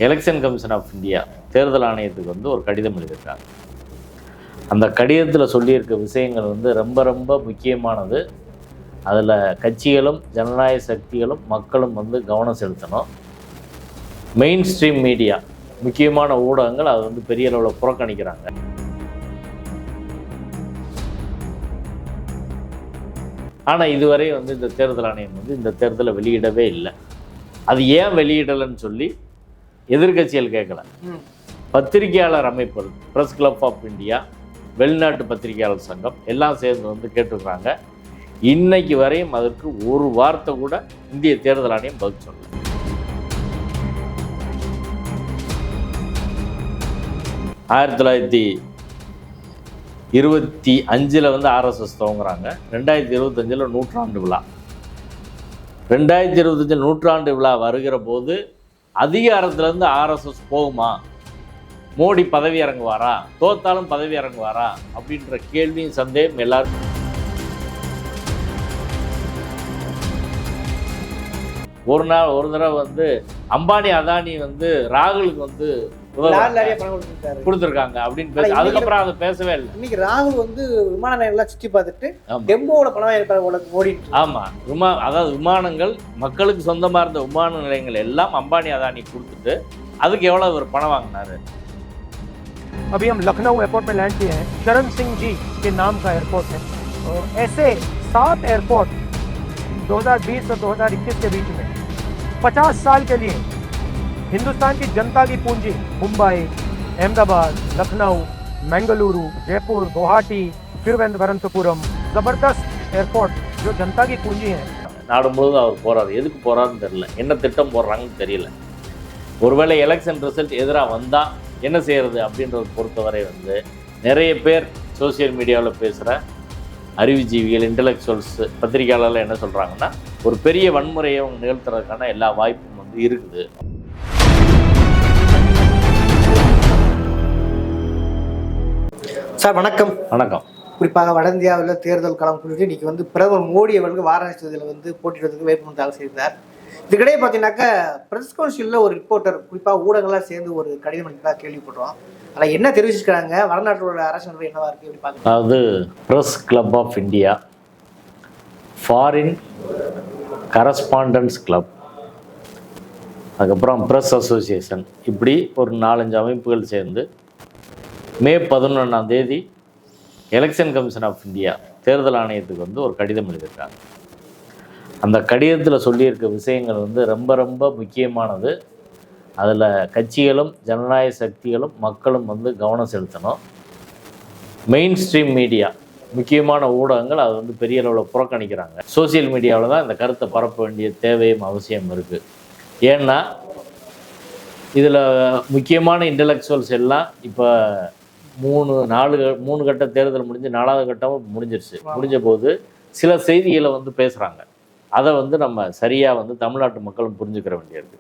Election commission of India தேர்தல் ஆணையத்துக்கு வந்து ஒரு கடிதம் எழுதியிருக்காங்க. அந்த கடிதத்தில் சொல்லியிருக்க விஷயங்கள் வந்து ரொம்ப ரொம்ப முக்கியமானது. அதில் கட்சிகளும் ஜனநாயக சக்திகளும் மக்களும் வந்து கவனம் செலுத்தணும். மெயின் ஸ்ட்ரீம் மீடியா, முக்கியமான ஊடகங்கள் அதை வந்து பெரிய அளவில் புறக்கணிக்கிறாங்க. ஆனால் இதுவரை வந்து இந்த தேர்தல் ஆணையம் வந்து இந்த தேர்தலை வெளியிடவே இல்லை. அது ஏன் வெளியிடலைன்னு சொல்லி எதிர்கட்சிகள் கேட்கல. பத்திரிகையாளர் அமைப்புகள், பிரஸ் கிளப் ஆஃப் இந்தியா, வெளிநாட்டு பத்திரிகையாளர் சங்கம் எல்லாம் சேர்ந்து வந்து கேட்டுக்கிறாங்க. இன்னைக்கு வரையும் அதற்கு ஒரு வார்த்தை கூட இந்திய தேர்தல் ஆணையம் பதில் சொல்லல. ஆயிரத்தி 1925 வந்து ஆர்எஸ்எஸ் துவங்குறாங்க. 2025 நூற்றாண்டு விழா. 2025 நூற்றாண்டு விழா வருகிற போது அதிகாரத்திலேருந்து ஆர்எஸ்எஸ் போகுமா, மோடி பதவி இறங்குவாரா, தோத்தாலும் பதவி இறங்குவாரா அப்படின்ற கேள்வியும் சந்தேகம் எல்லாருக்கும். ஒரு தடவை வந்து அம்பானி அதானி வந்து ராகுலுக்கு வந்து கொடுத்துருக்காங்க அப்படின்னு பேச, அதுக்கப்புறம் அதை பேசவே இல்லை. இன்னைக்கு ராகுல் வந்து விமான நிலையெல்லாம் சுற்றி பார்த்துட்டு டெம்போட பணம் ஓடி. ஆமா, அதாவது விமானங்கள் மக்களுக்கு சொந்தமா இருந்த விமான நிலையங்கள் எல்லாம் அம்பானி அதானி கொடுத்துட்டு அதுக்கு எவ்வளவு ஒரு பணம் வாங்கினாரு. अभी हम लखनऊ एयरपोर्ट में लैंड किए हैं. चरण सिंह जी के नाम का एयरपोर्ट है और ऐसे 7 एयरपोर्ट 2020 और 2021 के बीच में 50 साल के लिए हिंदुस्तान की जनता की पूंजी मुंबई, अहमदाबाद, लखनऊ, मंगलुरु, जयपुर, गुवाहाटी, तिरुवनंतपुरम, जबरदस्त एयरपोर्ट जो जनता की पूंजी है. நாடு முழுவதும் அவர் போறாரு. எதுக்கு போறாருன்னு தெரியல, என்ன திட்டம் போடுறாங்கன்னு தெரியல. ஒருவேளை எலெக்ஷன் ரிசல்ட் எதிராக வந்தா என்ன செய்யறது அப்படின்றத பொறுத்தவரை வந்து நிறைய பேர் சோசியல் மீடியாவில் பேசுகிற அறிவுஜீவிகள், இன்டலெக்சுவல்ஸ், பத்திரிகையாளர்கள் என்ன சொல்கிறாங்கன்னா, ஒரு பெரிய வன்முறையை அவங்க நிகழ்த்துறதுக்கான எல்லா வாய்ப்பும் வந்து இருக்குது. சார் வணக்கம். வணக்கம். குறிப்பாக வட இந்தியாவில் தேர்தல் களம் குறித்து இன்னைக்கு வந்து பிரதமர் மோடி அவர்கள் வாரணாசி தொகுதியில் வந்து போட்டியிடுறதுக்கு வேட்புமனு தாக்கல் செய்தார். இதுக்கிடையே பார்த்தீங்கன்னாக்கா பிரஸ் கவுன்சிலில் ஒரு ரிப்போர்ட்டர், குறிப்பாக ஊடகங்களாக சேர்ந்து ஒரு கடிதம் அளித்ததாக கேள்விப்படுறோம். அதில் என்ன தெரிவிச்சிருக்காங்க, வடநாட்டோட அரசு நிலை என்னவா இருக்குது எப்படி பார்க்க? அதாவது press club of India, foreign correspondents club, அதுக்கப்புறம் ப்ரெஸ் அசோசியேஷன், இப்படி ஒரு 4-5 அமைப்புகள் சேர்ந்து May 11 election commission of India தேர்தல் ஆணையத்துக்கு வந்து ஒரு கடிதம் எழுதியிருக்காங்க. அந்த கடிதத்தில் சொல்லியிருக்க விஷயங்கள் வந்து ரொம்ப ரொம்ப முக்கியமானது. அதில் கட்சிகளும் ஜனநாயக சக்திகளும் மக்களும் வந்து கவனம் செலுத்தணும். மெயின் ஸ்ட்ரீம் மீடியா, முக்கியமான ஊடகங்கள் அதை வந்து பெரிய அளவில் புறக்கணிக்கிறாங்க. சோசியல் மீடியாவில் தான் இந்த கருத்தை பரப்ப வேண்டிய தேவையும் அவசியம் இருக்குது. ஏன்னா இதில் முக்கியமான இன்டலெக்சுவல்ஸ் எல்லாம் இப்போ 3 கட்ட தேர்தல் முடிஞ்சு 4வது கட்டமும் முடிஞ்ச போது சில செய்திகளை வந்து பேசுகிறாங்க. அதை வந்து நம்ம சரியாக வந்து தமிழ்நாட்டு மக்களும் புரிஞ்சுக்கிற வேண்டியது.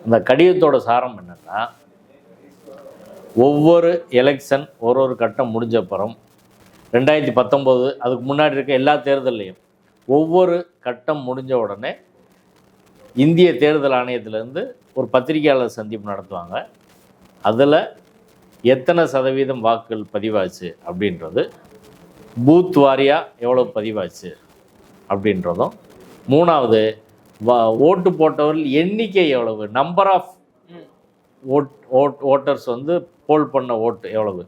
அந்த கடிதத்தோட சாரம் என்னென்னா, ஒவ்வொரு எலெக்ஷன் ஒரு கட்டம் முடிஞ்ச அப்புறம் 2019 அதுக்கு முன்னாடி இருக்க எல்லா தேர்தல்லையும் ஒவ்வொரு கட்டம் முடிஞ்ச உடனே இந்திய தேர்தல் ஆணையத்திலேருந்து ஒரு பத்திரிகையாளர் சந்திப்பு நடத்துவாங்க. அதில் எத்தனை சதவீதம் வாக்குகள் பதிவாச்சு அப்படின்றது, பூத் வாரியாக எவ்வளோ பதிவாச்சு அப்படின்றதும், 3வது ஓட்டு போட்டவர்கள் எண்ணிக்கை எவ்வளவு, நம்பர் ஆஃப் ஓட்டர்ஸ் வந்து போல் பண்ண ஓட்டு எவ்வளவு,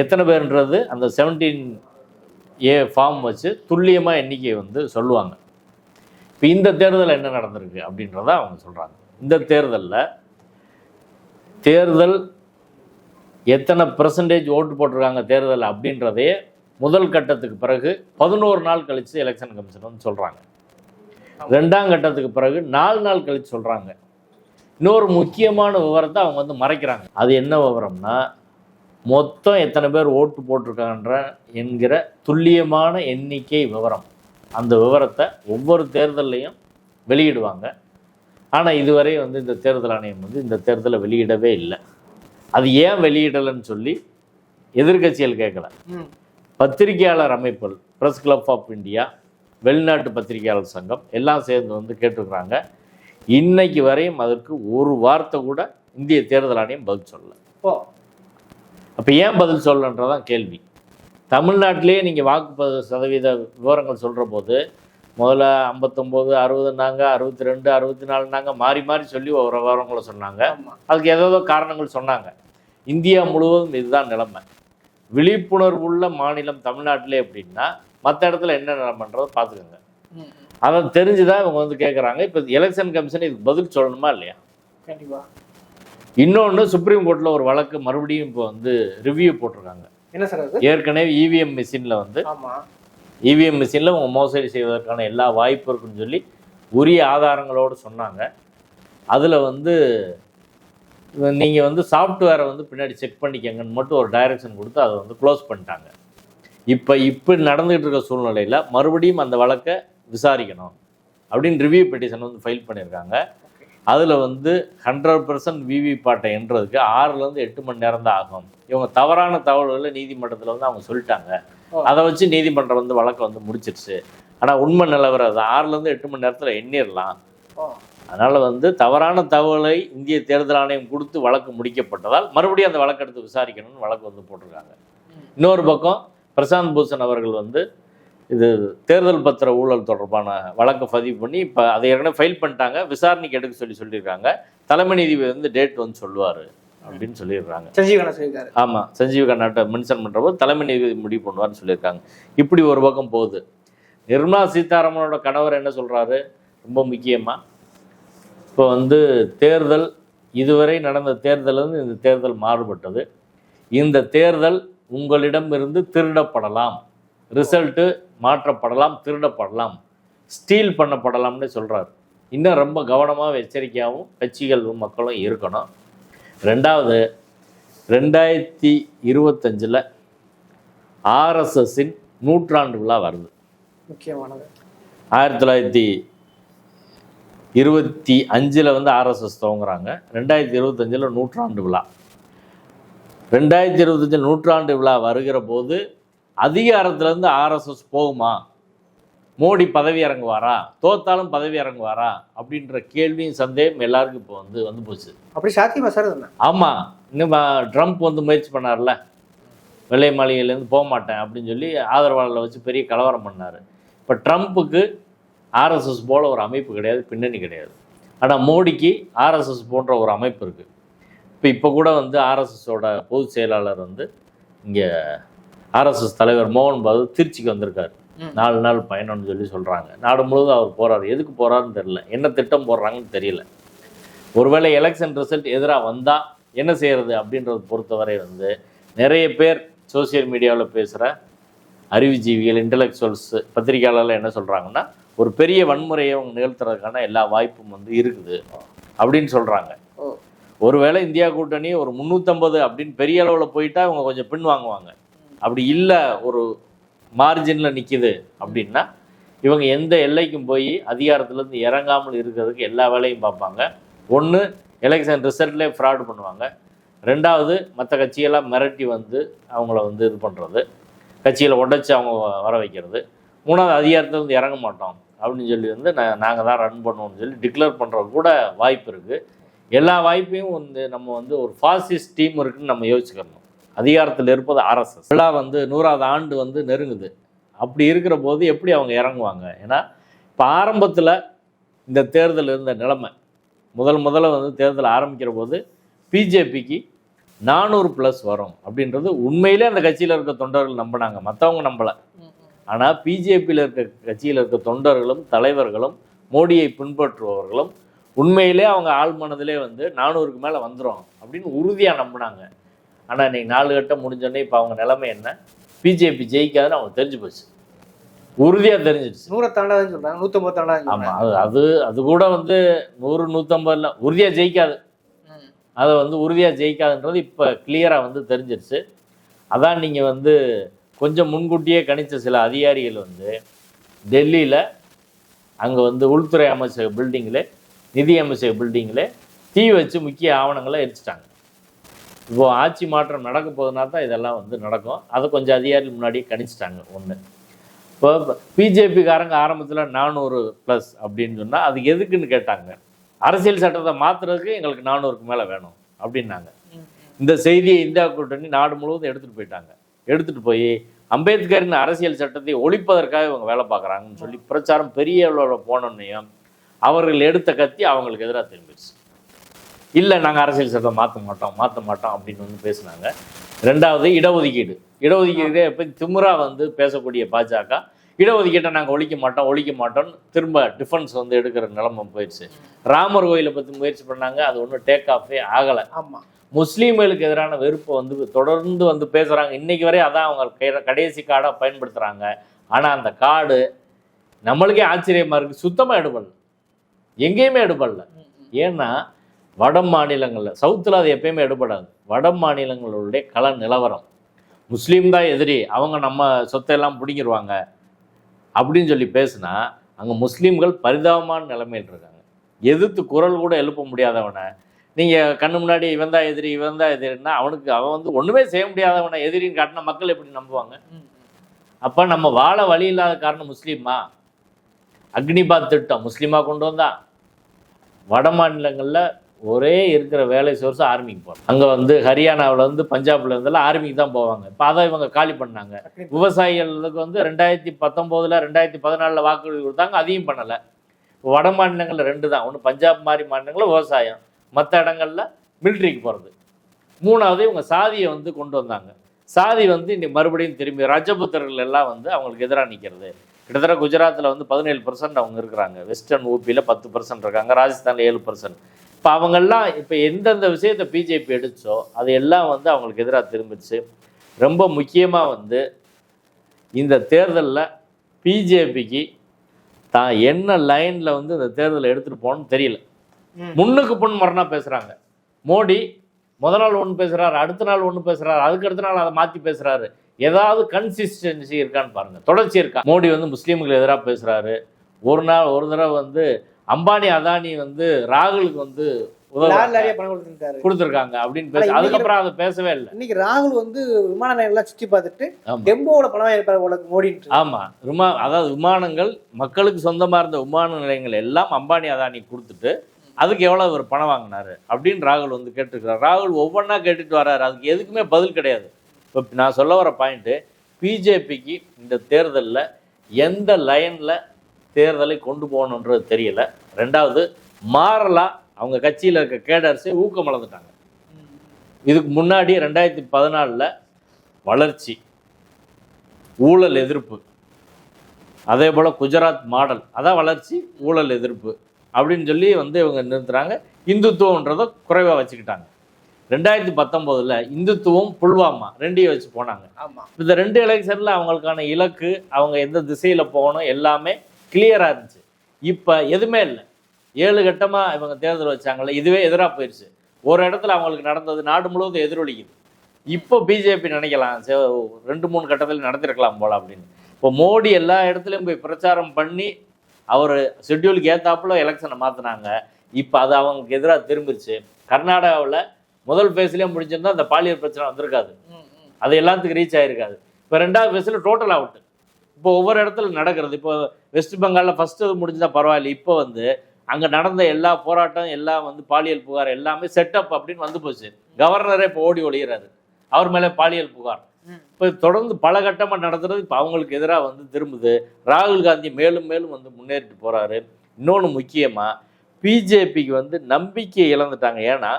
எத்தனை பேர்ன்றது அந்த 17A ஃபார்ம் வச்சு துல்லியமாக எண்ணிக்கை வந்து சொல்லுவாங்க. இப்போ இந்த தேர்தல் என்ன நடந்திருக்கு அப்படின்றத அவங்க சொல்கிறாங்க. இந்த தேர்தல் எத்தனை % ஓட்டு போட்டிருக்காங்க தேர்தல் அப்படின்றதையே முதல் கட்டத்துக்கு பிறகு 11 நாள் கழித்து எலெக்ஷன் கமிஷன் வந்து சொல்கிறாங்க. 2ஆம் கட்டத்துக்கு பிறகு 4 நாள் கழித்து சொல்கிறாங்க. இன்னொரு முக்கியமான விவரத்தை அவங்க வந்து மறைக்கிறாங்க. அது என்ன விவரம்னா, மொத்தம் எத்தனை பேர் ஓட்டு போட்டிருக்காங்கன்ற என்கிற துல்லியமான எண்ணிக்கை விவரம். அந்த விவரத்தை ஒவ்வொரு தேர்தல்லையும் வெளியிடுவாங்க. ஆனால் இதுவரை வந்து இந்த தேர்தல் ஆணையம் வந்து இந்த தேர்தலை வெளியிடவே இல்லை. அது ஏன் வெளியிடலைன்னு சொல்லி எதிர்கட்சிகள் கேட்கல. பத்திரிகையாளர் அமைப்புகள், பிரஸ் கிளப் ஆஃப் இந்தியா, வெளிநாட்டு பத்திரிகையாளர் சங்கம் எல்லாம் சேர்ந்து வந்து கேட்டுக்கிறாங்க. இன்னைக்கு வரையும் அதற்கு ஒரு வார்த்தை கூட இந்திய தேர்தல் ஆணையம் பதில் சொல்லல. ஓ, அப்போ ஏன் பதில் சொல்லன்றதான் கேள்வி. தமிழ்நாட்டிலே நீங்கள் வாக்கு சதவீத விவரங்கள் சொல்கிற போது முதல்ல 59, 60நாங்க, 62, 64நாங்க, மாறி மாறி சொல்லி ஒரு விவரங்களை சொன்னாங்க. அதுக்கு ஏதோ காரணங்கள் சொன்னாங்க. இந்தியா முழுவதும் இதுதான் நிலைமை. விழிப்புணர்வுள்ள மாநிலம் தமிழ்நாட்டிலே அப்படின்னா மற்ற இடத்துல என்ன நிலைமைன்றதை பார்த்துக்கோங்க. அதை தெரிஞ்சுதான் இவங்க வந்து கேட்குறாங்க. இப்போ எலெக்ஷன் கமிஷன் இதுக்கு பதில் சொல்லணுமா இல்லையா? கண்டிப்பா. இன்னொன்று, சுப்ரீம் கோர்ட்டில் ஒரு வழக்கு மறுபடியும் இப்போ வந்து ரிவ்யூ போட்டிருக்காங்க. என்ன சார் அது? ஏற்கனவே இவிஎம் மிஷினில் வந்து இவிஎம் மிஷினில் அவங்க மோசடி செய்வதற்கான எல்லா வாய்ப்பு இருக்குன்னு சொல்லி உரிய ஆதாரங்களோடு சொன்னாங்க. அதில் வந்து நீங்கள் வந்து சாஃப்ட்வேரை வந்து பின்னாடி செக் பண்ணிக்கங்கன்னு மட்டும் ஒரு டைரக்ஷன் கொடுத்து அதை வந்து க்ளோஸ் பண்ணிட்டாங்க. இப்போ நடந்துகிட்டு இருக்க சூழ்நிலையில் மறுபடியும் அந்த வழக்கை விசாரிக்கணும் அப்படின்னு ரிவ்யூ பெட்டிஷன் வந்து ஃபைல் பண்ணியிருக்காங்க. அதில் வந்து 100% விவிபேட்டை என்றதுக்கு 6லேருந்து 8 மணி நேரம் தான் ஆகும். இவங்க தவறான தகவல்களை நீதிமன்றத்தில் வந்து அவங்க சொல்லிட்டாங்க. அதை வச்சு நீதிமன்றம் வந்து வழக்கை வந்து முடிச்சிருச்சு. ஆனால் உண்மை நிலவரம் 6லேருந்து 8 மணி நேரத்தில் எண்ணிடலாம். அதனால் வந்து தவறான தகவலை இந்திய தேர்தல் ஆணையம் கொடுத்து வழக்கு முடிக்கப்பட்டதால் மறுபடியும் அந்த வழக்கு எடுத்து விசாரிக்கணும்னு வழக்கு வந்து போட்டிருக்காங்க. இன்னொரு பக்கம் பிரசாந்த் பூஷன் அவர்கள் வந்து இது தேர்தல் பத்திர ஊழல் தொடர்பான வழக்கை பதிவு பண்ணி இப்போ அதை ஏற்கனவே ஃபைல் பண்ணிட்டாங்க. விசாரணைக்கு எடுக்க சொல்லியிருக்காங்க. தலைமை நீதிபதி வந்து டேட் வந்து சொல்லுவார் அப்படின்னு சொல்லிடுறாங்க. ஆமாம், சஞ்சீவ் கண்ணாட்டை மென்ஷன் பண்ணுறபோது தலைமை நீதிபதி முடிவு பண்ணுவார்னு சொல்லியிருக்காங்க. இப்படி ஒரு பக்கம் போகுது. நிர்மலா சீதாராமனோட கணவர் என்ன சொல்கிறாரு? ரொம்ப முக்கியமாக இப்போ வந்து தேர்தல், இதுவரை நடந்த தேர்தல் வந்து இந்த தேர்தல் மாறுபட்டது. இந்த தேர்தல் உங்களிடமிருந்து திருடப்படலாம், ரிசல்ட்டு மாற்றப்படலாம், திருடப்படலாம், ஸ்டீல் பண்ணப்படலாம்னு சொல்கிறார். இன்னும் ரொம்ப கவனமாக எச்சரிக்கையாகவும் கட்சிகளும் மக்களும் இருக்கணும். ரெண்டாவது, 2025 ஆர்எஸ்எஸ்ஸின் 100ஆண்டு விழா வருது. முக்கியமானது. 1925 வந்து ஆர்எஸ்எஸ் துவங்குறாங்க. 2025 100ஆண்டு விழா. 2025 100ஆண்டு விழா வருகிற போது அதிகாரத்திலேருந்து ஆர்எஸ்எஸ் போகுமா? மோடி பதவி இறங்குவாரா? தோத்தாலும் பதவி இறங்குவாரா? அப்படின்ற கேள்வியும் சந்தேகம் எல்லாருக்கும் இப்போ வந்து போச்சு. அப்படி சாத்தியமா சார்? ஆமாம், இன்னும் ட்ரம்ப் வந்து முயற்சி பண்ணார்ல, வெள்ளை மாளிகையிலேருந்து போக மாட்டேன் அப்படின்னு சொல்லி ஆதரவாளர்களை வச்சு பெரிய கலவரம் பண்ணார். இப்போ ட்ரம்ப்புக்கு ஆர்எஸ்எஸ் போல் ஒரு அமைப்பு கிடையாது, பின்னணி கிடையாது. ஆனால் மோடிக்கு ஆர்எஸ்எஸ் போன்ற ஒரு அமைப்பு இருக்குது. இப்போ கூட வந்து ஆர்எஸ்எஸோட பொதுச் செயலாளர் வந்து இங்கே ஆர்எஸ்எஸ் தலைவர் மோகன் பாகவத் திருச்சிக்கு வந்திருக்காரு. 4 நாள் பயணம்னு சொல்லி சொல்கிறாங்க. நாடு முழுவதும் அவர் போகிறார். எதுக்கு போகிறாருன்னு தெரியல, என்ன திட்டம் போடுறாங்கன்னு தெரியல. ஒருவேளை எலெக்ஷன் ரிசல்ட் எதிராக வந்தால் என்ன செய்கிறது அப்படின்றத பொறுத்தவரை வந்து நிறைய பேர் சோசியல் மீடியாவில் பேசுகிற அறிவுஜீவிகள், இன்டலெக்சுவல்ஸ், பத்திரிகையாளர்கள் என்ன சொல்கிறாங்கன்னா, ஒரு பெரிய வன்முறையை அவங்க நிகழ்த்துறதுக்கான எல்லா வாய்ப்பும் வந்து இருக்குது அப்படின்னு சொல்கிறாங்க. ஒருவேளை இந்தியா கூட்டணி ஒரு 350 அப்படின்னு பெரிய அளவில் போயிட்டா இவங்க கொஞ்சம் பின் வாங்குவாங்க. அப்படி இல்லை, ஒரு மார்ஜினில் நிற்கிது அப்படின்னா இவங்க எந்த எல்லைக்கும் போய் அதிகாரத்துலேருந்து இறங்காமல் இருக்கிறதுக்கு எல்லா வேலையும் பார்ப்பாங்க. ஒன்று, எலெக்ஷன் ரிசல்ட்லேயே ஃப்ராடு பண்ணுவாங்க. ரெண்டாவது, மற்ற கட்சியெல்லாம் மிரட்டி வந்து அவங்கள வந்து இது பண்ணுறது, கட்சியில் உடைச்சி அவங்க வர வைக்கிறது. மூணாவது, அதிகாரத்துலேருந்து இறங்க மாட்டோம் அப்படின்னு சொல்லி வந்து நாங்கள் தான் ரன் பண்ணுவோம்னு சொல்லி டிக்ளேர் பண்ணுறது கூட வாய்ப்பு இருக்குது. எல்லா வாய்ப்பையும் வந்து நம்ம வந்து ஒரு ஃபாசிஸ்ட் டீம் இருக்குதுன்னு நம்ம யோசிச்சுக்கணும். அதிகாரத்தில் இருப்பது ஆர்எஸ்எஸ். விழா வந்து 100ஆவது ஆண்டு வந்து நெருங்குது. அப்படி இருக்கிற போது எப்படி அவங்க இறங்குவாங்க? ஏன்னா இப்போ ஆரம்பத்தில் இந்த தேர்தல் இருந்த நிலைமை, முதல்ல வந்து தேர்தல் ஆரம்பிக்கிற போது பிஜேபிக்கு 400+ வரும் அப்படின்றது உண்மையிலே அந்த கட்சியில் இருக்க தொண்டர்கள் நம்பினாங்க, மற்றவங்க நம்பலை. ஆனால் பிஜேபியில் இருக்க கட்சியில் இருக்க தொண்டர்களும் தலைவர்களும் மோடியை பின்பற்றுபவர்களும் உண்மையிலே அவங்க ஆழ்மனதிலே வந்து 400க்கு மேலே வந்துடும் அப்படின்னு உறுதியாக நம்பினாங்க. ஆனால் இன்றைக்கி 4 கட்டம் முடிஞ்சோடனே இப்போ அவங்க நிலைமை என்ன? பிஜேபி ஜெயிக்காதுன்னு அவங்க தெரிஞ்சு போச்சு, உறுதியாக தெரிஞ்சிடுச்சு. 100 தாண்டாதுன்னு சொல்கிறாங்க, 150 தாண்டாது. ஆமாம், அது கூட வந்து 100, 150 உறுதியாக ஜெயிக்காது. அதை வந்து உறுதியாக ஜெயிக்காதுன்றது இப்போ கிளியராக வந்து தெரிஞ்சிருச்சு. அதான் நீங்கள் வந்து கொஞ்சம் முன்கூட்டியே கணித்த சில அதிகாரிகள் வந்து டெல்லியில் அங்கே வந்து உள்துறை அமைச்சக பில்டிங்கில், நிதி அமைச்சக பில்டிங்கில் தீ வச்சு முக்கிய ஆவணங்களை எரிச்சிட்டாங்க. இப்போது ஆட்சி மாற்றம் நடக்க போதுனா தான் இதெல்லாம் வந்து நடக்கும். அதை கொஞ்சம் அதிகாரிகள் முன்னாடியே கணிச்சிட்டாங்க. ஒன்று, இப்போ பிஜேபிக்காரங்க ஆரம்பத்தில் 400+ அப்படின்னு சொன்னால் அதுக்கு எதுக்குன்னு கேட்டாங்க. அரசியல் சட்டத்தை மாற்றுறதுக்கு எங்களுக்கு 400க்கு மேலே வேணும் அப்படின்னாங்க. இந்த செய்தியை இந்தியா கூட்டணி நாடு முழுவதும் எடுத்துகிட்டு போயிட்டாங்க. எடுத்துகிட்டு போய் அம்பேத்கரின் அரசியல் சட்டத்தை ஒழிப்பதற்காக இவங்க வேலை பார்க்குறாங்கன்னு சொல்லி பிரச்சாரம் பெரிய அளவில் போனோன்னையும் அவர்கள் எடுத்த கத்தி அவங்களுக்கு எதிராக திரும்பிடுச்சு. இல்லை நாங்கள் அரசியல் சட்டம் மாற்ற மாட்டோம் அப்படின்னு வந்து பேசினாங்க. ரெண்டாவது இடஒதுக்கீடு எப்போ திமுறா வந்து பேசக்கூடிய பாஜக இடஒதுக்கீட்டை நாங்கள் ஒழிக்க மாட்டோம்னு திரும்ப டிஃபென்ஸ் வந்து எடுக்கிற நிலைமை போயிடுச்சு. ராமர் கோயிலை பற்றி முயற்சி பண்ணாங்க, அது ஒன்றும் டேக் ஆஃபே ஆகலை. ஆமாம், முஸ்லீம்களுக்கு எதிரான வெறுப்பை வந்து தொடர்ந்து வந்து பேசுகிறாங்க. இன்றைக்கி வரை அதான் அவங்க கடைசி கார்டாக பயன்படுத்துகிறாங்க. ஆனால் அந்த கார்டு நம்மளுக்கே ஆச்சரியமாக இருக்குது, சுத்தமாக எடுபடல, எங்கேயுமே எடுபடல. ஏன்னா வட மாநிலங்களில், சவுத்தில் அது எப்பயுமே எடுபடாது. வட மாநிலங்களுடைய கள நிலவரம், முஸ்லீம் தான் எதிரி, அவங்க நம்ம சொத்தையெல்லாம் பிடிங்கிடுவாங்க அப்படின்னு சொல்லி பேசுனா அங்கே முஸ்லீம்கள் பரிதாபமான நிலைமையில் இருக்காங்க. எதிர்த்து குரல் கூட எழுப்ப முடியாதவனை நீங்கள் கண்ணு முன்னாடி இவன் தான் எதிரின்னா அவன் வந்து ஒன்றுமே செய்ய முடியாதவனை எதிரின்னு காட்டினா மக்கள் எப்படி நம்புவாங்க? அப்போ நம்ம வாழ வழி இல்லாத காரணம் முஸ்லீமா? அக்னிபாத் திட்டம் முஸ்லீமாக கொண்டு வந்தா. வட மாநிலங்களில் ஒரே இருக்கிற வேலை சோர்ஸ் ஆர்மிக்கு போகிறோம். அங்கே வந்து ஹரியானாவில் வந்து பஞ்சாபில் இருந்தெல்லாம் ஆர்மிக்கு தான் போவாங்க. இப்போ அதை இவங்க காலி பண்ணாங்க. விவசாயிகளுக்கு வந்து 2019 2014 வாக்குறுதி கொடுத்தாங்க, அதையும் பண்ணலை. வட மாநிலங்களில் 2 தான், ஒன்று பஞ்சாப் மாதிரி மாநிலங்களில் விவசாயம், மற்ற இடங்களில் மிலிட்ரிக்கு போகிறது. 3வது இவங்க சாதியை வந்து கொண்டு வந்தாங்க. சாதி வந்து இன்னைக்கு மறுபடியும் திரும்பி ரஜபுத்தர்கள் எல்லாம் வந்து அவங்களுக்கு எதிராக நிற்கிறது. கிட்டத்தட்ட குஜராத்தில் வந்து 17% அவங்க இருக்கிறாங்க, வெஸ்டர்ன் ஊபியில் 10% இருக்காங்க, ராஜஸ்தானில் 7%. இப்போ அவங்கெல்லாம் இப்போ எந்தெந்த விஷயத்தை பிஜேபி எடுத்தோ அது எல்லாம் வந்து அவங்களுக்கு எதிராக திரும்பிச்சு. ரொம்ப முக்கியமாக வந்து இந்த தேர்தலில் பிஜேபிக்கு தான் என்ன லைனில் வந்து இந்த தேர்தலை எடுத்துகிட்டு போகணும்னு தெரியல. முன்னுக்கு பொன் மரணா பேசுகிறாங்க. மோடி முதல் நாள் ஒன்று பேசுகிறாரு, அடுத்த நாள் ஒன்று பேசுகிறாரு, அதுக்கு அடுத்த நாள் அதை மாற்றி பேசுகிறாரு. ஏதாவது கன்சிஸ்டன்சி இருக்கான்னு பாருங்கள், தொடர்ச்சி இருக்கா? மோடி வந்து முஸ்லீம்களுக்கு எதிராக பேசுகிறாரு. ஒரு தடவை வந்து அம்பானி அதானி வந்து ராகுலுக்கு வந்து கொடுத்துருக்காங்க அப்படின்னு பேச, அதுக்கப்புறம் அதை பேசவே இல்லை. இன்னைக்கு ராகுல் வந்து விமான நிலையங்கள்லாம் சுற்றி பார்த்துட்டு டெம்போட பணம் ஏற்பாடு மோடி. ஆமாம், அதாவது விமானங்கள் மக்களுக்கு சொந்தமாக இருந்த விமான நிலையங்கள் எல்லாம் அம்பானி அதானி கொடுத்துட்டு அதுக்கு எவ்வளோ ஒரு பணம் வாங்கினாரு அப்படின்னு ராகுல் வந்து கேட்டுருக்கிறார். ராகுல் ஒவ்வொன்றா கேட்டுட்டு வர்றாரு, அதுக்கு எதுக்குமே பதில் கிடையாது. இப்போ நான் சொல்ல வர பாயிண்ட்டு, பிஜேபிக்கு இந்த தேர்தலில் எந்த லைனில் தேர்தலை கொண்டு போகணுன்றது தெரியல. ரெண்டாவது மாறலாம், அவங்க கட்சியில் இருக்க கேடர்ஸை ஊக்கம் வளர்ந்துட்டாங்க. இதுக்கு முன்னாடி 2014 வளர்ச்சி, ஊழல் எதிர்ப்பு, அதே போல் குஜராத் மாடல், அதான் வளர்ச்சி ஊழல் எதிர்ப்பு அப்படின்னு சொல்லி வந்து இவங்க நிறுத்துறாங்க. இந்துத்துவன்றதை குறைவாக வச்சுக்கிட்டாங்க. 2019 இந்துத்துவம் புல்வாமா 2ஐயும் வச்சு போனாங்க. இந்த 2 எலெக்ஷனில் அவங்களுக்கான இலக்கு, அவங்க எந்த திசையில் போகணும் எல்லாமே கிளியராக இருந்துச்சு. இப்போ எதுவுமே இல்லை. 7 கட்டமாக இவங்க தேர்தல் வச்சாங்கல்ல, இதுவே எதிராக போயிடுச்சு. ஒரு இடத்துல அவங்களுக்கு நடந்தது நாடு முழுவதும் எதிரொலிக்குது. இப்போ பிஜேபி நினைக்கலாம் 2-3 கட்டத்தில் நடத்திருக்கலாம் போல அப்படின்னு. இப்போ மோடி எல்லா இடத்துலையும் போய் பிரச்சாரம் பண்ணி அவர் ஷெட்யூலுக்கு ஏற்றாப்புல எலெக்ஷனை மாற்றினாங்க. இப்போ அது அவங்களுக்கு எதிராக திரும்பிடுச்சு. கர்நாடகாவில் முதல் ஃபேஸ்லேயே முடிஞ்சிருந்தா அந்த பாலியல் பிரச்சனை வந்திருக்காது, அது எல்லாத்துக்கும் ரீச் ஆகிருக்காது. இப்போ 2வது ஃபேஸில் டோட்டல் அவுட்டு. இப்போ ஒவ்வொரு இடத்துல நடக்கிறது. இப்போ வெஸ்ட் பெங்காலில் ஃபஸ்ட்டு முடிஞ்சால் பரவாயில்ல, இப்போ வந்து அங்கே நடந்த எல்லா போராட்டம் எல்லாம் வந்து பாலியல் புகார் எல்லாமே செட்டப் அப்படின்னு வந்து போச்சு. கவர்னரே இப்போ ஓடி ஒழிகிறாரு, அவர் மேலே பாலியல் புகார். இப்போ தொடர்ந்து பல கட்டமாக நடத்துறது இப்போ அவங்களுக்கு எதிராக வந்து திரும்புது. ராகுல் காந்தி மேலும் மேலும் வந்து முன்னேறிட்டு போகிறாரு. இன்னொன்று முக்கியமாக பிஜேபிக்கு வந்து நம்பிக்கை இழந்துட்டாங்க. ஏன்னா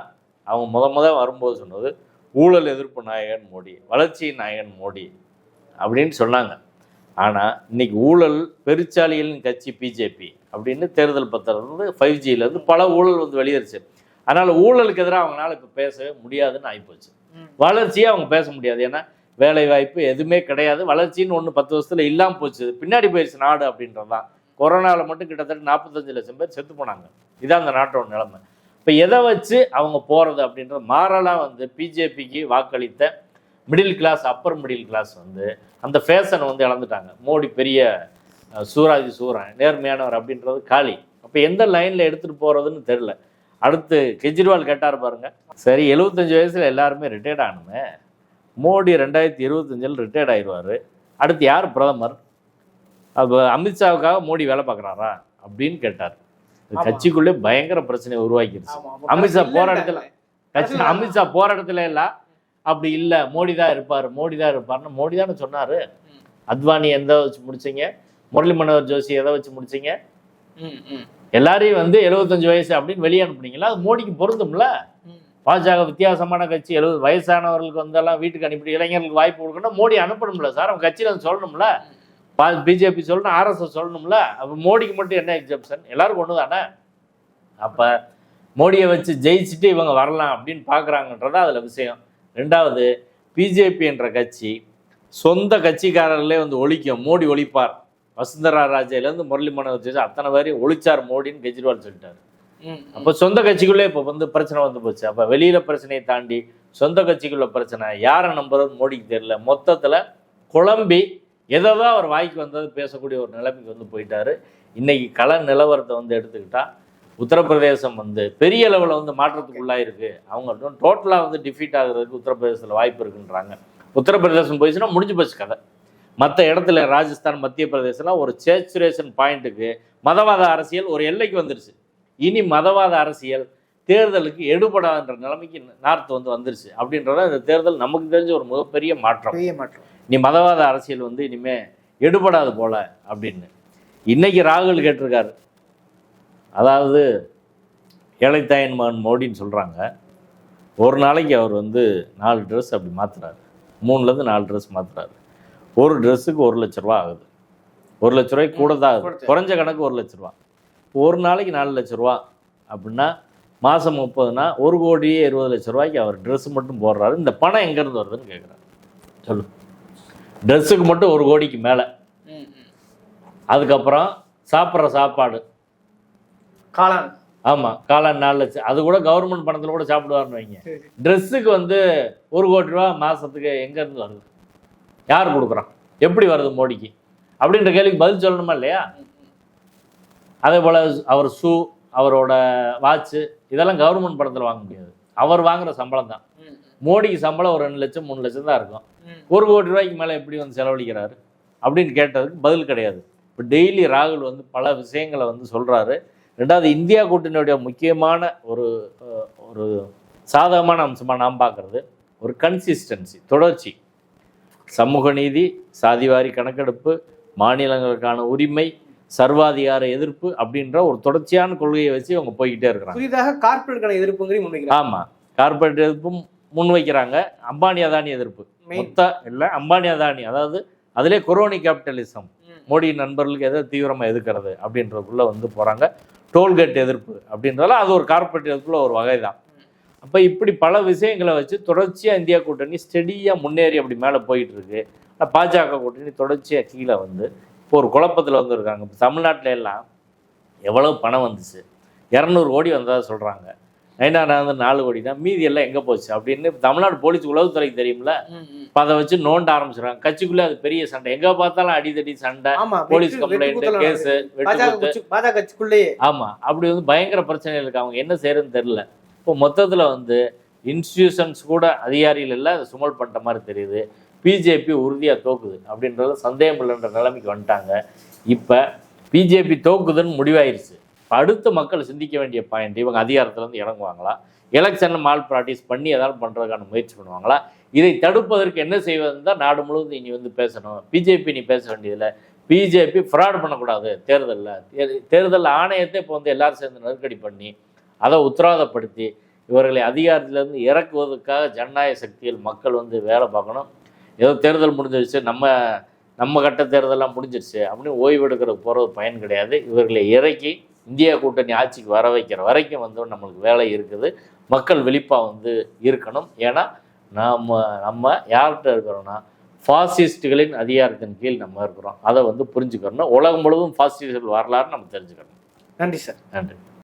அவங்க முதல் வரும்போது சொன்னது ஊழல் எதிர்ப்பு நாயகன் மோடி, வளர்ச்சி நாயகன் மோடி அப்படின்னு சொன்னாங்க. ஆனால் இன்னைக்கு ஊழல் பெருச்சாளிகளின் கட்சி பிஜேபி அப்படின்னு தேர்தல் பத்திரம் 5Gலேருந்து பல ஊழல் வந்து வெளியேறுச்சு. அதனால் ஊழலுக்கு எதிராக அவங்களால இப்போ பேசவே முடியாதுன்னு ஆகிப்போச்சு. வளர்ச்சியே அவங்க பேச முடியாது, ஏன்னா வேலை வாய்ப்பு எதுவுமே கிடையாது. வளர்ச்சின்னு ஒன்று 10 வருஷத்தில் இல்லாமல் போச்சு, பின்னாடி போயிடுச்சு நாடு அப்படின்றது தான். கொரோனாவில் மட்டும் கிட்டத்தட்ட 45 லட்சம் பேர் செத்து போனாங்க. இதான் அந்த நாட்டோட நிலைமை. இப்போ எதை வச்சு அவங்க போகிறது அப்படின்றது மாறலாம். வந்து பிஜேபிக்கு வாக்களித்த middle class, upper middle class வந்து அந்த ஃபேஷனை வந்து இழந்துட்டாங்க. மோடி பெரிய சூராஜி சூரன், நேர்மையானவர் அப்படின்றது காலி. அப்போ எந்த லைனில் எடுத்துகிட்டு போகிறதுன்னு தெரில. அடுத்து கெஜ்ரிவால் கேட்டார் பாருங்க, சரி 75 வயசில் எல்லாருமே ரிட்டையர்ட் ஆகணுமே, மோடி 2025 ரிட்டையர்ட் ஆயிடுவார், அடுத்து யார் பிரதமர்? அப்போ அமித்ஷாவுக்காக மோடி வேலை பார்க்குறாரா அப்படின்னு கேட்டார். கட்சிக்குள்ளே பயங்கர பிரச்சனையை உருவாக்கிடுச்சு. அமித்ஷா போராட்டத்தில் கட்சி அமித்ஷா போற இடத்துல எல்லாம் அப்படி இல்லை, மோடி தான் இருப்பார், மோடி தான் இருப்பார்னு மோடி தானே சொன்னாரு. அத்வானி எந்த வச்சு முடிச்சிங்க, முரளி மனோகர் ஜோஷி எதை வச்சு முடிச்சிங்க, எல்லாரையும் வந்து 75 வயசு அப்படின்னு வெளியே அனுப்புனீங்களா? அது மோடிக்கு பொருந்தும்ல. பாஜக வித்தியாசமான கட்சி, 70 வயசானவர்களுக்கு வந்தெல்லாம் வீட்டுக்கு அனுப்பி இளைஞர்களுக்கு வாய்ப்பு கொடுக்கணும், மோடி அனுப்பணும்ல சார். அவங்க கட்சியில் வந்து சொல்லணும்ல, பிஜேபி சொல்லணும், RSS சொல்லணும்ல. அப்போ மோடிக்கு மட்டும் என்ன எக்ஸப்ஷன்? எல்லாருக்கும் ஒன்று தானே. அப்போ மோடியை வச்சு ஜெயிச்சுட்டு இவங்க வரலாம் அப்படின்னு பார்க்குறாங்கன்றதா அதில் விஷயம். ரெண்டாவது, பிஜேபி என்ற கட்சி சொந்த கட்சிக்காரர்களே வந்து ஒழிக்கும், மோடி ஒழிப்பார். வசுந்தரா ராஜேலேருந்து முரளி மனோகர் ஜோஷி அத்தனை பேரையும் ஒழிச்சார் மோடின்னு கெஜ்ரிவால் சொல்லிட்டாரு. அப்போ சொந்த கட்சிக்குள்ளே இப்போ வந்து பிரச்சனை வந்து போச்சு. அப்போ வெளியில் பிரச்சனையை தாண்டி சொந்த கட்சிக்குள்ள பிரச்சனை, யாரை நம்புறது மோடிக்கு தெரியல. மொத்தத்தில் குழம்பி எதோ அவர் வாய்க்கு வந்தது பேசக்கூடிய ஒரு நிலைமைக்கு வந்து போயிட்டாரு. இன்னைக்கு கள நிலவரத்தை வந்து எடுத்துக்கிட்டா உத்தரப்பிரதேசம் வந்து பெரிய லெவலில் வந்து மாற்றத்துக்குள்ளாயிருக்கு. அவங்க டோட்டலாக வந்து டிஃபீட் ஆகுறதுக்கு உத்தரப்பிரதேசத்தில் வாய்ப்பு இருக்குன்றாங்க. உத்தரப்பிரதேசம் போயிடுச்சுன்னா முடிஞ்சு போச்சு கதை. மற்ற இடத்துல ராஜஸ்தான், மத்திய பிரதேசம்லாம் ஒரு சேச்சுரேஷன் பாயிண்ட்டுக்கு மதவாத அரசியல் ஒரு எல்லைக்கு வந்துருச்சு. இனி மதவாத அரசியல் தேர்தலுக்கு எடுபடாதுன்ற நிலைமைக்கு நார்த் வந்து வந்துருச்சு. அப்படின்றத இந்த தேர்தல் நமக்கு தெரிஞ்ச ஒரு மிகப்பெரிய மாற்றம். நீ மதவாத அரசியல் வந்து இனிமே எடுபடாது போல அப்படின்னு இன்னைக்கு ராகுல் கேட்டிருக்காரு. அதாவது ஏழைத்தாயின் மகன் மோடின்னு சொல்கிறாங்க. ஒரு நாளைக்கு அவர் வந்து 4 ட்ரெஸ் அப்படி மாற்றுறாரு, 3லேருந்து 4 ட்ரெஸ் மாற்றுறாரு. ஒரு ட்ரெஸ்ஸுக்கு 1 லட்ச ரூபா ஆகுது. 1 லட்ச ரூபாய்க்கு கூட தான் ஆகுது, குறைஞ்ச கணக்கு 1 லட்ச ரூபா. ஒரு நாளைக்கு 4 லட்ச ரூபா அப்படின்னா மாதம் 30னா 1,20 லட்ச ரூபாய்க்கு அவர் ட்ரெஸ் மட்டும் போடுறாரு. இந்த பணம் எங்கேருந்து வருதுன்னு கேட்குறாரு. சொல்லு. ட்ரெஸ்ஸுக்கு மட்டும் 1 கோடிக்கு மேலே. அதுக்கப்புறம் சாப்பிட்ற சாப்பாடு காளான், ஆமாம் காளான் 4 லட்சம், அது கூட கவர்மெண்ட் பணத்தில் கூட சாப்பிடுவாருன்னு வைங்க. ட்ரெஸ்ஸுக்கு வந்து 1 கோடி ரூபா மாதத்துக்கு எங்கேருந்து வருது, யார் கொடுக்குறான், எப்படி வருது மோடிக்கு அப்படின்ற கேள்விக்கு பதில் சொல்லணுமா இல்லையா? அதே போல் அவர் ஷூ, அவரோட வாட்சு இதெல்லாம் கவர்மெண்ட் பணத்தில் வாங்க முடியாது. அவர் வாங்குற சம்பளம் தான். மோடிக்கு சம்பளம் ஒரு 2 லட்சம் 3 லட்சம் தான் இருக்கும். 1 கோடி ரூபாய்க்கு மேலே எப்படி வந்து செலவழிக்கிறாரு அப்படின்னு கேட்டதுக்கு பதில் கிடையாது. இப்போ டெய்லி ராகுல் வந்து பல விஷயங்களை வந்து சொல்கிறாரு. ரெண்டாவது, இந்தியா கூட்டணியுடைய முக்கியமான ஒரு சாதகமான அம்சமாக நாம் பார்க்குறது ஒரு கன்சிஸ்டன்சி, தொடர்ச்சி. சமூக நீதி, சாதிவாரி கணக்கெடுப்பு, மாநிலங்களுக்கான உரிமை, சர்வாதிகார எதிர்ப்பு அப்படின்ற ஒரு தொடர்ச்சியான கொள்கையை வச்சு அவங்க போய்கிட்டே இருக்கிறாங்க. புதிதாக கார்பரேட்டுக்கான எதிர்ப்புங்கிறீங்க முன்வைக்கிறாங்க. ஆமாம், கார்பரேட் எதிர்ப்பும் முன்வைக்கிறாங்க. அம்பானி அதானி எதிர்ப்பு மொத்த இல்லை, அம்பானி அதானி, அதாவது அதிலே கொரோனி கேபிட்டலிசம், மோடி நண்பர்களுக்கு எதை தீவிரமாக எதிர்க்கிறது அப்படின்றதுக்குள்ளே வந்து போகிறாங்க. டோல்கேட் எதிர்ப்பு அப்படின்றதால அது ஒரு கார்பரேட் எதிர்ப்புல ஒரு வகை தான். அப்போ இப்படி பல விஷயங்களை வச்சு தொடர்ச்சியாக இந்தியா கூட்டணி ஸ்டெடியாக முன்னேறி அப்படி மேலே போயிட்டு இருக்கு. பாஜக கூட்டணி தொடர்ச்சியாக கீழே வந்து இப்போ ஒரு குழப்பத்தில் வந்துருக்காங்க. இப்போ தமிழ்நாட்டில் எல்லாம் எவ்வளோ பணம் வந்துச்சு, 200 கோடி வந்ததாக சொல்கிறாங்க. நயனார் 4 கோடி தான், மீதி எல்லாம் எங்கே போச்சு அப்படின்னு தமிழ்நாடு போலீஸ் உளவுத்துறைக்கு தெரியும்ல. இப்போ அதை வச்சு நோண்ட ஆரம்பிச்சிடறாங்க. கட்சிக்குள்ளே அது பெரிய சண்டை, எங்கே பார்த்தாலும் அடிதடி சண்டை, போலீஸ் கம்ப்ளைண்ட், கேஸு, கட்சிக்குள்ளேயே. ஆமாம், அப்படி வந்து பயங்கர பிரச்சனைகள் இருக்குது. அவங்க என்ன செய்யறதுன்னு தெரியல. இப்போ மொத்தத்தில் வந்து இன்ஸ்டிடியூஷன்ஸ் கூட அதிகாரிகள் எல்லாம் அதை சுமல் பண்ணுற மாதிரி தெரியுது. பிஜேபி உறுதியாக தோக்குது அப்படின்றது சந்தேகம் இல்லைன்ற நிலைமைக்கு வந்துட்டாங்க. இப்போ பிஜேபி தோக்குதுன்னு முடிவாயிருச்சு. அடுத்து மக்கள் சிந்திக்க வேண்டிய பாயிண்ட், இவங்க அதிகாரத்துலேருந்து இறங்குவாங்களா, எலெக்ஷனில் மால் ப்ராக்டிஸ் பண்ணி ஏதாவது பண்ணுறதுக்கான முயற்சி பண்ணுவாங்களா, இதை தடுப்பதற்கு என்ன செய்வதுன்னு தான் நாடு முழுவதும் இனி வந்து பேசணும். பிஜேபி நீ பேச வேண்டியதில்லை. பிஜேபி ஃப்ராட் பண்ணக்கூடாது தேர்தல் ஆணையத்தை இப்போ வந்து எல்லாரும் சேர்ந்து நெருக்கடி பண்ணி அதை உத்தரவாதப்படுத்தி இவர்களை அதிகாரத்திலேருந்து இறக்குவதற்காக ஜனநாயக சக்தியில் மக்கள் வந்து வேலை பார்க்கணும். ஏதோ தேர்தல் முடிஞ்சிருச்சு, நம்ம கட்ட தேர்தலாம் முடிஞ்சிருச்சு அப்படின்னு ஓய்வு எடுக்கிறது போகிறது பயன் கிடையாது. இவர்களை இறக்கி இந்தியா கூட்டணி ஆட்சிக்கு வர வைக்கிற வரைக்கும் வந்து நம்மளுக்கு வேலை இருக்குது. மக்கள் விழிப்பாக வந்து இருக்கணும். ஏன்னா நம்ம யார்கிட்ட இருக்கிறோன்னா ஃபாசிஸ்டுகளின் அதிகாரத்தின் கீழ் நம்ம இருக்கிறோம். அதை வந்து புரிஞ்சுக்கணும். உலகம் முழுவதும் ஃபாசிஸ்டுகள் வரலாறுன்னு நம்ம தெரிஞ்சுக்கணும். நன்றி சார். நன்றி.